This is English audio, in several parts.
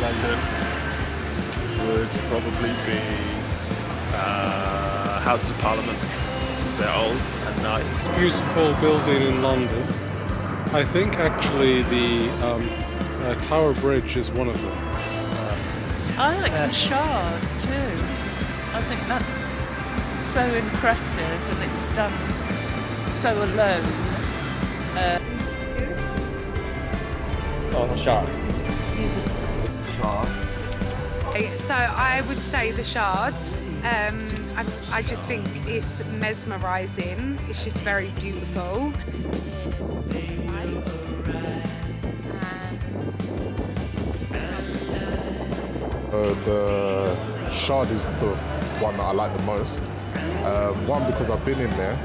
London would probably be Houses of Parliament, because they're old and nice. Beautiful building in London. I think actually the Tower Bridge is one of them. I like the Shard too. I think that's so impressive and it stands so alone. The Shard. So I would say the Shard. I just think it's mesmerising. It's just very beautiful. The Shard is the one that I like the most. One, because I've been in there.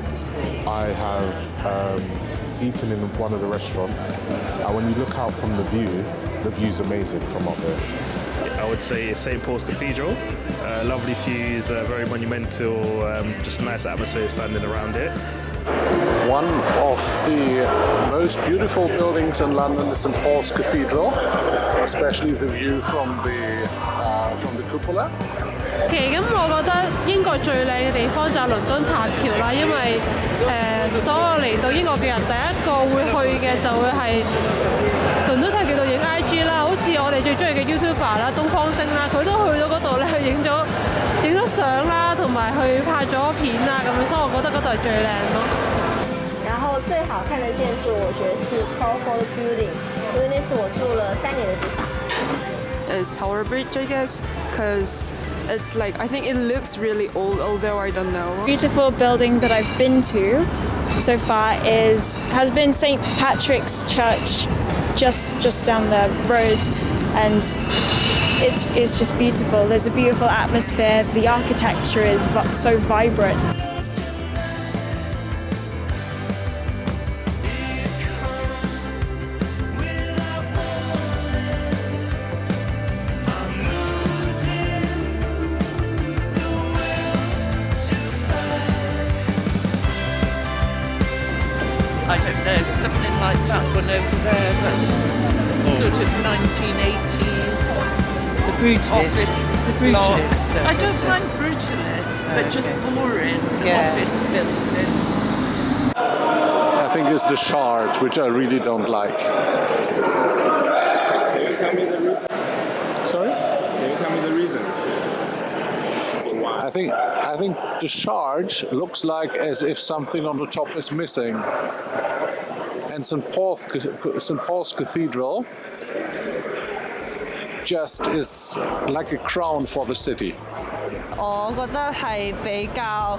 I have eaten in one of the restaurants, and when you look out from the view's amazing from up there. I would say St. Paul's Cathedral. Lovely views, very monumental, just a nice atmosphere standing around it. One of the most beautiful buildings in London is St. Paul's Cathedral, especially the view from the cupola. 咁我覺得英國最靚嘅地方就係倫敦塔橋啦，因為所有嚟到英國嘅人第一個會去嘅就會係倫敦塔橋度影 IG 啦，好似我哋最中意嘅 YouTuber 啦，東方星啦，佢都去到嗰度咧去影咗相啦，同埋去拍咗片啊咁樣，所以我覺得嗰度係最靚咯。然後最好看的建築，我覺得是 Crawford Building， 因為那是我住了3年的地方。Is Tower Bridge, I guess, because it's like I think it looks really old, although I don't know. Beautiful building that I've been to so far has been St. Patrick's Church, just down the road, and it's just beautiful. There's a beautiful atmosphere. The architecture is so vibrant. I don't know, something like that one over there, but sort of 1980s. The Brutalist. Office the Brutalist. I don't mind Brutalist, but just boring office buildings. I think it's the Shard, which I really don't like. Can you tell me the reason? Sorry? Can you tell me the reason? I think the Shard looks like as if something on the top is missing. And St. Paul's Cathedral just is like a crown for the city. 我覺得係比較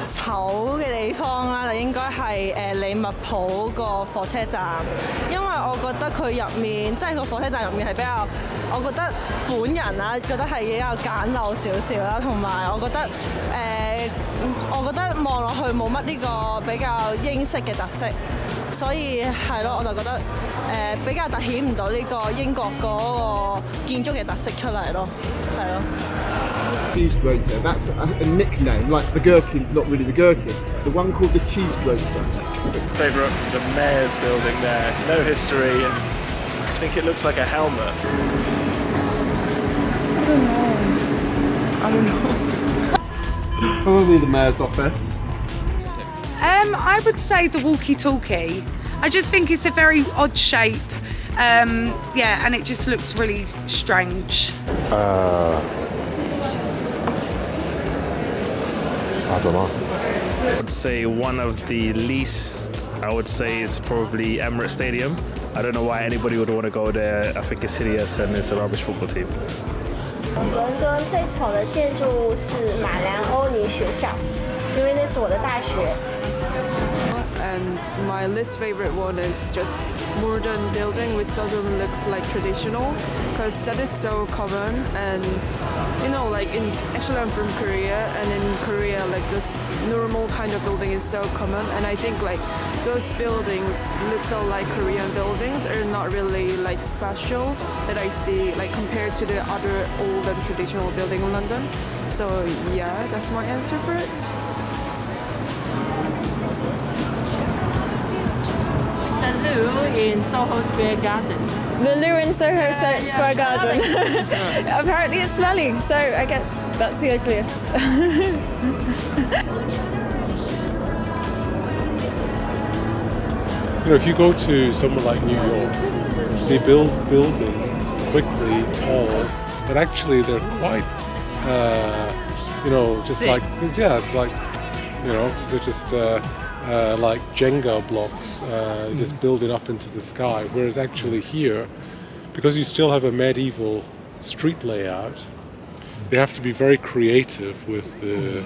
醜嘅地方啦，就應該係利物浦個火車站，因為我覺得佢入面即係個火車站入面係比較，我覺得本人啦覺得係比較簡陋少少啦，同埋我覺得望落去冇乜呢個比較英式嘅特色，所以係咯，我就覺得比較凸顯唔到呢個英國嗰個建築嘅特色出嚟咯，係咯。Cheese grater, that's a nickname, like the gherkin, not really the gherkin, the one called the cheese grater. Favourite, the mayor's building there, no history, and I just think it looks like a helmet. I don't know. Probably the mayor's office. I would say the walkie-talkie. I just think it's a very odd shape. And it just looks really strange. I don't know. I would say one of the least, I would say, is probably Emirates Stadium. I don't know why anybody would want to go there. I think it's hideous and it's a rubbish football team. 伦敦最丑的建筑物是马兰欧尼学校，因为那是我的大学。And my least favorite one is just modern building, which doesn't look like traditional, because that is so common. And actually I'm from Korea, and in Korea like this normal kind of building is so common, and I think like those buildings look so like Korean buildings are not really like special that I see like compared to the other old and traditional building in London. So yeah, that's my answer for it. The Loo in Soho Square Gardens. the loo in Soho Square Garden. Apparently it's smelly, so I get that's the ugliest. If you go to somewhere like New York, they build buildings quickly, tall, but actually they're quite, just like, it's like, they're just like Jenga blocks, just building up into the sky. Whereas actually here, because you still have a medieval street layout, they have to be very creative with the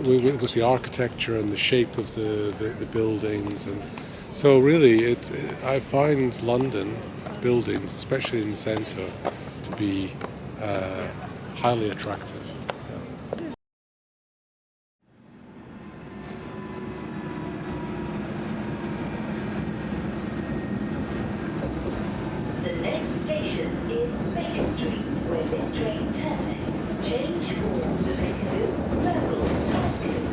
with the architecture and the shape of the buildings, and so really I find London buildings, especially in the centre, to be highly attractive. The next station is Baker Street, where this train turns. Change for the Bakerloo, Circle,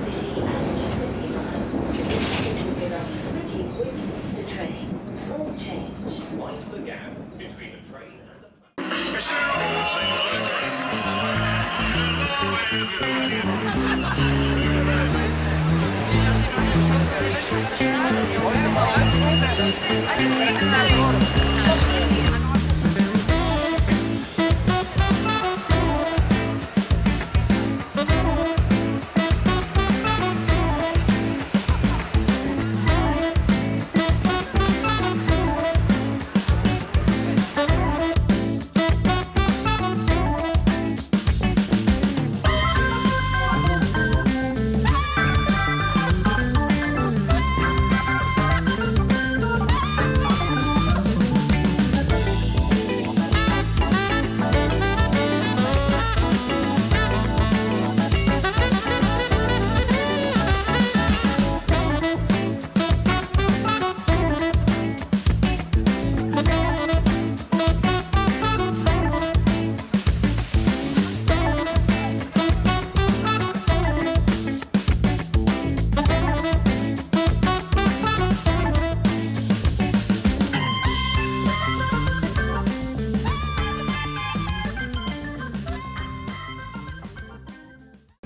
City and City Line. Ricky with the train. All change. Wind the gap between the train and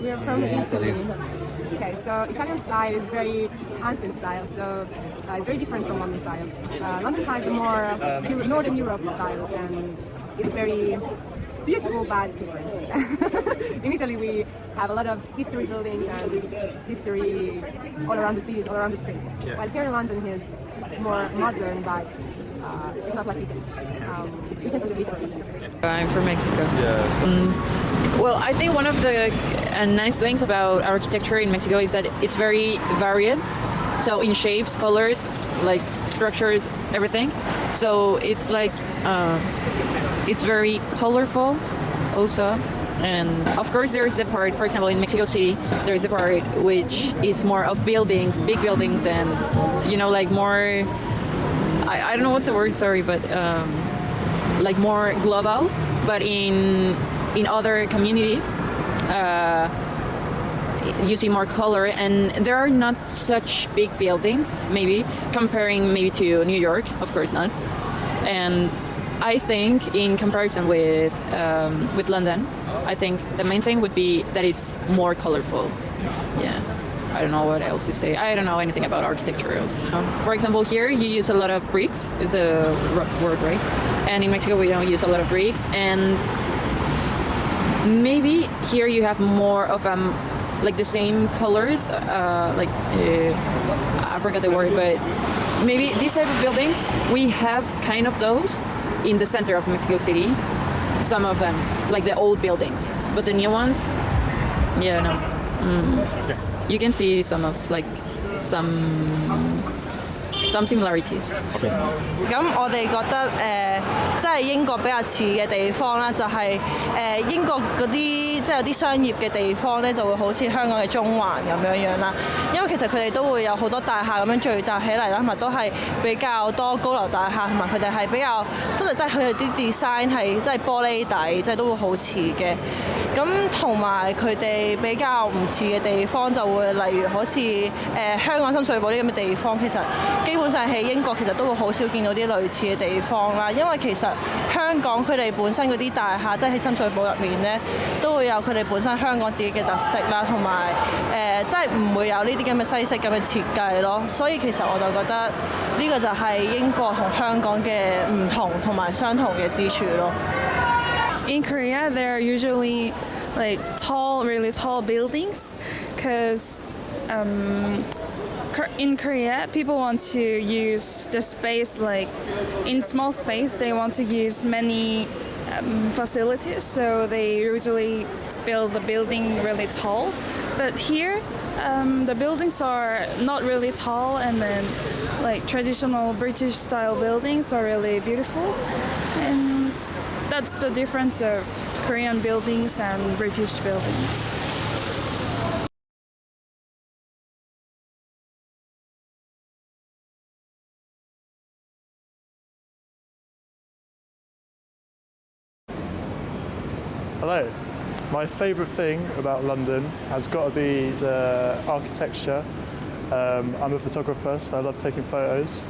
We are from Italy. Okay, so Italian style is very ancient style, so it's very different from London style. London style is a more Northern Europe style, and it's very beautiful but different. In Italy we have a lot of history buildings and history all around the cities, all around the streets. Yeah. While here in London is more modern, but it's not like Italy. We can see the difference. I'm from Mexico. Yes. Well, I think one of the nice things about architecture in Mexico is that it's very varied. So in shapes, colors, like structures, everything. So it's like it's very colorful also. And of course there's the part, for example, in Mexico City, there's a part which is more of buildings, big buildings, and like more, I don't know what's the word, sorry, but like more global. But in other communities, you see more color, and there are not such big buildings, maybe, comparing maybe to New York, of course not. And I think in comparison with London, I think the main thing would be that it's more colorful. Yeah. I don't know what else to say. I don't know anything about architecture. For example, here you use a lot of bricks, is a word, right? And in Mexico we don't use a lot of bricks, and maybe here you have more of like the same colors, I forgot the word, but maybe these type of buildings, we have kind of those in the center of Mexico City, some of them, like the old buildings, but the new ones, yeah, no. Okay. You can see some similarities. Okay. 咁我哋覺得即係英國比較似嘅地方啦，就係英國嗰啲即係有啲商業嘅地方咧，就會好似香港嘅中環咁樣樣啦。因為為其實佢哋都會有好多大廈咁樣聚集起嚟啦，同埋都係比較多高樓大廈，同埋佢哋係比較真係佢哋啲 design 係真係玻璃底，即係都會好似嘅。咁同埋佢哋比較唔似嘅地方就會例如好似香港深水埗呢咁嘅地方，其實基本上喺英國其實都會好少見到啲類似嘅地方啦，因為其實香港佢哋本身嗰啲大廈，即係喺深水埗入面呢，都會有佢哋本身香港自己嘅特色啦，同埋即係唔會有呢啲咁嘅西式咁嘅設計咯，所以其實我就覺得呢個就係英國同香港嘅唔同同埋相同嘅之處咯。In Korea, there are usually like really tall buildings, because in Korea, people want to use the space like in small space. They want to use many facilities, so they usually build the building really tall. But here, the buildings are not really tall, and then like traditional British style buildings are really beautiful, and that's the difference of Korean buildings and British buildings. Hello. My favourite thing about London has got to be the architecture. I'm a photographer, so I love taking photos.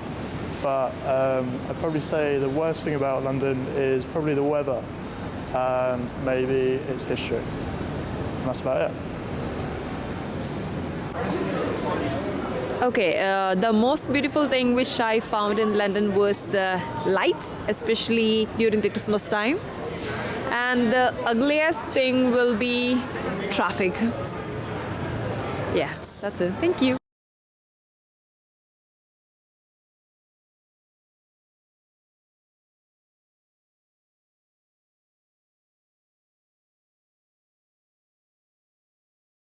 But I'd probably say the worst thing about London is probably the weather and maybe its history. And that's about it. Okay, the most beautiful thing which I found in London was the lights, especially during the Christmas time. And the ugliest thing will be traffic. Yeah, that's it. Thank you.